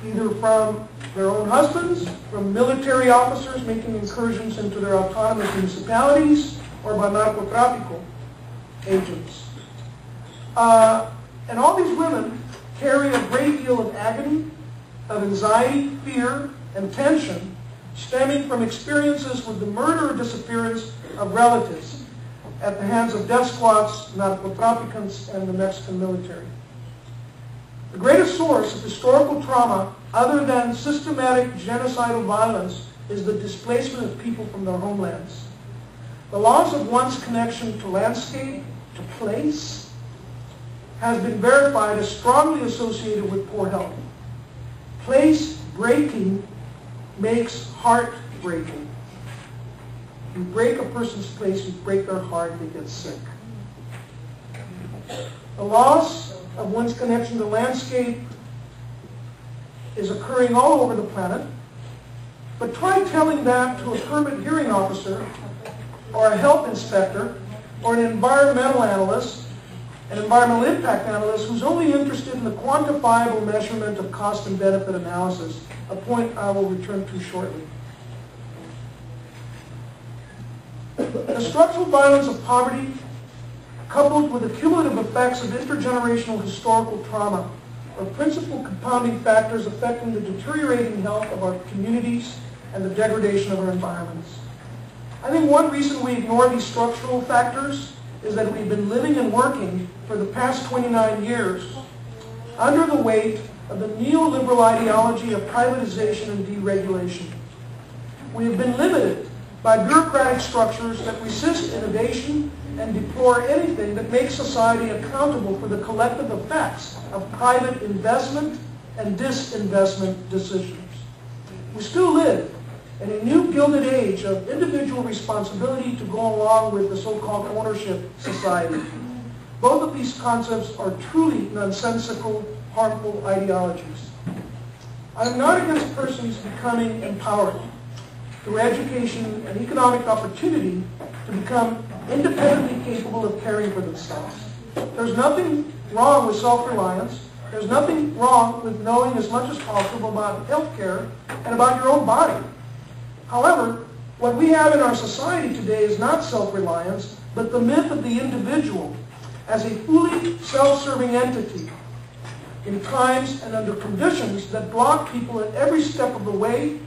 either from their own husbands, from military officers making incursions into their autonomous municipalities, or by narcotráfico agents. And all these women carry a great deal of agony, of anxiety, fear, and tension stemming from experiences with the murder or disappearance of relatives at the hands of death squads, narcotraficants, and the Mexican military. The greatest source of historical trauma, other than systematic genocidal violence, is the displacement of people from their homelands. The loss of one's connection to landscape, to place, has been verified as strongly associated with poor health. Place breaking makes heart breaking. You break a person's place, you break their heart, they get sick. The loss of one's connection to landscape is occurring all over the planet, but try telling that to a permit hearing officer, or a health inspector, or an environmental analyst, an environmental impact analyst who's only interested in the quantifiable measurement of cost and benefit analysis, a point I will return to shortly. The structural violence of poverty, coupled with the cumulative effects of intergenerational historical trauma, are principal compounding factors affecting the deteriorating health of our communities and the degradation of our environments. I think one reason we ignore these structural factors is that we've been living and working for the past 29 years under the weight of the neoliberal ideology of privatization and deregulation. We have been limited by bureaucratic structures that resist innovation and deplore anything that makes society accountable for the collective effects of private investment and disinvestment decisions. We still live in a new gilded age of individual responsibility to go along with the so-called ownership society. Both of these concepts are truly nonsensical, harmful ideologies. I'm not against persons becoming empowered through education and economic opportunity to become independently capable of caring for themselves. There's nothing wrong with self-reliance. There's nothing wrong with knowing as much as possible about health care and about your own body. However, what we have in our society today is not self-reliance, but the myth of the individual as a fully self-serving entity in times and under conditions that block people at every step of the way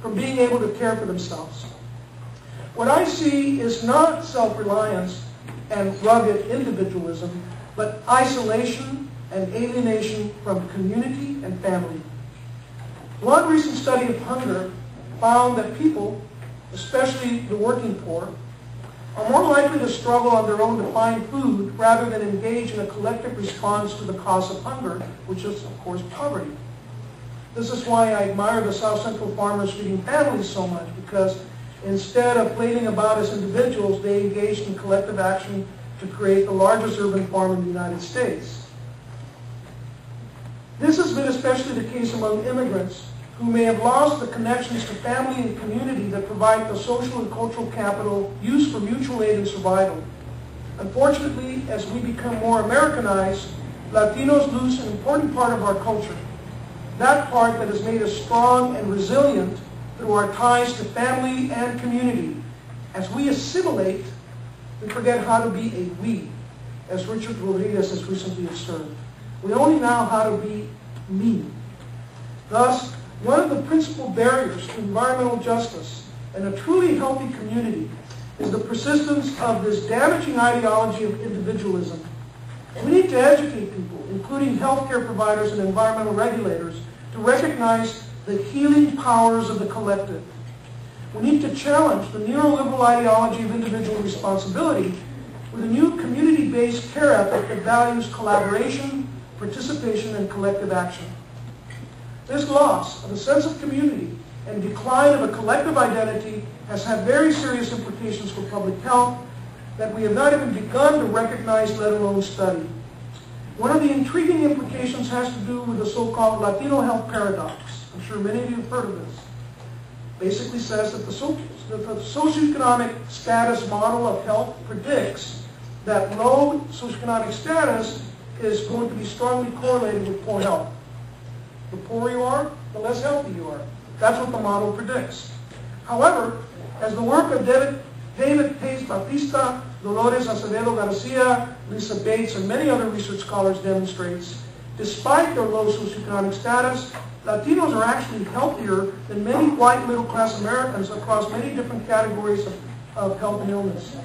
from being able to care for themselves. What I see is not self-reliance and rugged individualism, but isolation and alienation from community and family. One recent study of hunger found that people, especially the working poor, are more likely to struggle on their own to find food rather than engage in a collective response to the cause of hunger, which is, of course, poverty. This is why I admire the South Central farmers feeding families so much, because instead of flating about as individuals, they engaged in collective action to create the largest urban farm in the United States. This has been especially the case among immigrants, who may have lost the connections to family and community that provide the social and cultural capital used for mutual aid and survival. Unfortunately, as we become more Americanized, Latinos lose an important part of our culture, that part that has made us strong and resilient through our ties to family and community. As we assimilate, we forget how to be a we, as Richard Rodriguez has recently observed. We only know how to be me. Thus, one of the principal barriers to environmental justice and a truly healthy community is the persistence of this damaging ideology of individualism. We need to educate people, including healthcare providers and environmental regulators, to recognize the healing powers of the collective. We need to challenge the neoliberal ideology of individual responsibility with a new community-based care ethic that values collaboration, participation, and collective action. This loss of a sense of community and decline of a collective identity has had very serious implications for public health that we have not even begun to recognize, let alone study. One of the intriguing implications has to do with the so-called Latino health paradox. I'm sure many of you have heard of this. Basically says that the socioeconomic status model of health predicts that low socioeconomic status is going to be strongly correlated with poor health. The poorer you are, the less healthy you are. That's what the model predicts. However, as the work of David Pace Bautista, Dolores Acevedo Garcia, Lisa Bates, and many other research scholars demonstrates, despite their low socioeconomic status, Latinos are actually healthier than many white middle-class Americans across many different categories of health and illness.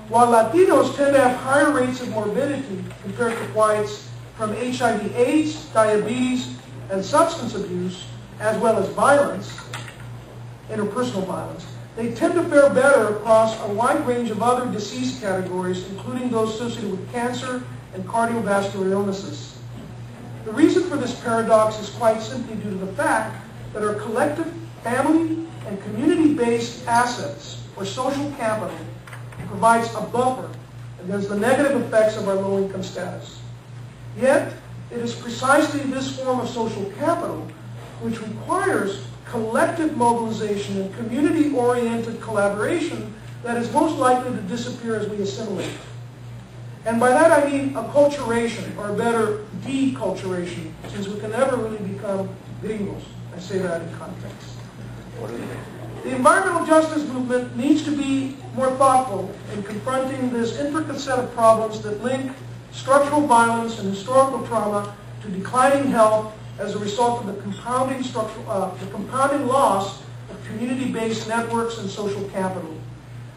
While Latinos tend to have higher rates of morbidity compared to whites from HIV/AIDS, diabetes, and substance abuse, as well as violence, interpersonal violence, they tend to fare better across a wide range of other disease categories, including those associated with cancer and cardiovascular illnesses. The reason for this paradox is quite simply due to the fact that our collective family and community-based assets, or social capital, provides a buffer against the negative effects of our low-income status. Yet, it is precisely this form of social capital which requires collective mobilization and community-oriented collaboration that is most likely to disappear as we assimilate. And by that I mean acculturation, or better, deculturation, since we can never really become gringos. I say that in context. The environmental justice movement needs to be more thoughtful in confronting this intricate set of problems that link structural violence and historical trauma to declining health as a result of the compounding loss of community-based networks and social capital.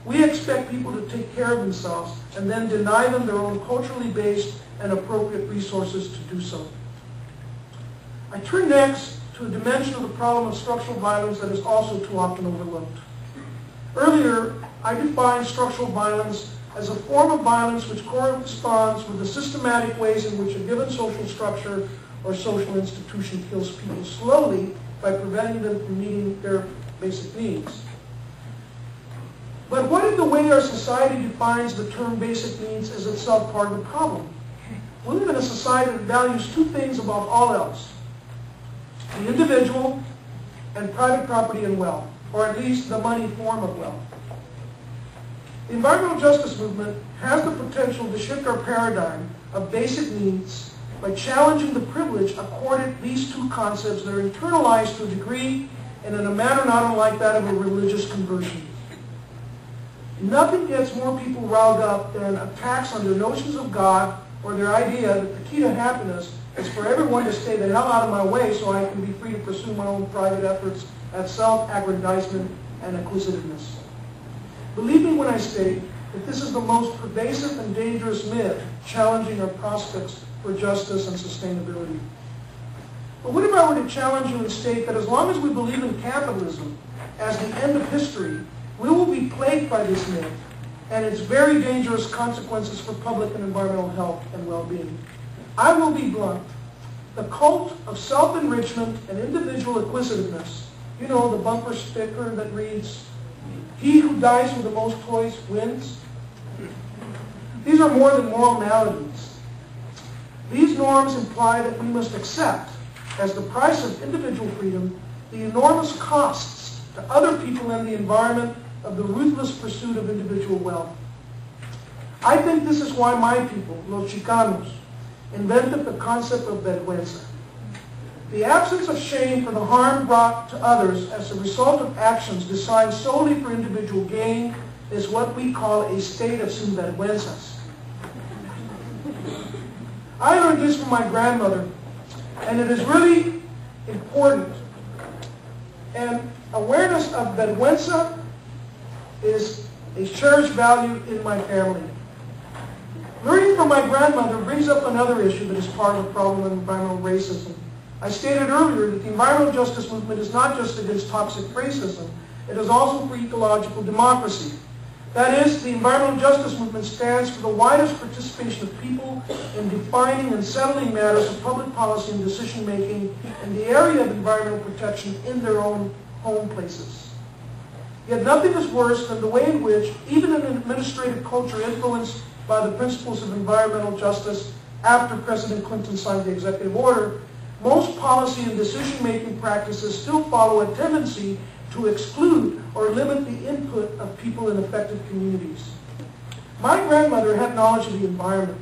We expect people to take care of themselves and then deny them their own culturally based and appropriate resources to do so. I turn next to a dimension of the problem of structural violence that is also too often overlooked. Earlier, I defined structural violence as a form of violence which corresponds with the systematic ways in which a given social structure or social institution kills people slowly by preventing them from meeting their basic needs. But what if the way our society defines the term basic needs is itself part of the problem? We live in a society that values two things above all else: the individual and private property and wealth, or at least the money form of wealth. The environmental justice movement has the potential to shift our paradigm of basic needs by challenging the privilege accorded these two concepts that are internalized to a degree and in a manner not unlike that of a religious conversion. Nothing gets more people riled up than attacks on their notions of God or their idea that the key to happiness is for everyone to stay the hell out of my way so I can be free to pursue my own private efforts at self-aggrandizement and acquisitiveness. Believe me when I state that this is the most pervasive and dangerous myth challenging our prospects for justice and sustainability. But what if I were to challenge you and state that as long as we believe in capitalism as the end of history, we will be plagued by this myth and its very dangerous consequences for public and environmental health and well-being? I will be blunt. The cult of self-enrichment and individual acquisitiveness, you know, the bumper sticker that reads, "He who dies with the most toys wins." These are more than moral maladies. These norms imply that we must accept, as the price of individual freedom, the enormous costs to other people and the environment of the ruthless pursuit of individual wealth. I think this is why my people, los Chicanos, invented the concept of vergüenza. The absence of shame for the harm brought to others as a result of actions designed solely for individual gain is what we call a state of sinvergüenzas. I learned this from my grandmother, and it is really important. And awareness of vergüenza is a cherished value in my family. Learning from my grandmother brings up another issue that is part of the problem of environmental racism. I stated earlier that the environmental justice movement is not just against toxic racism, it is also for ecological democracy. That is, the environmental justice movement stands for the widest participation of people in defining and settling matters of public policy and decision-making in the area of environmental protection in their own home places. Yet nothing is worse than the way in which, even in an administrative culture influenced by the principles of environmental justice after President Clinton signed the executive order, most policy and decision-making practices still follow a tendency to exclude or limit the input of people in affected communities. My grandmother had knowledge of the environment.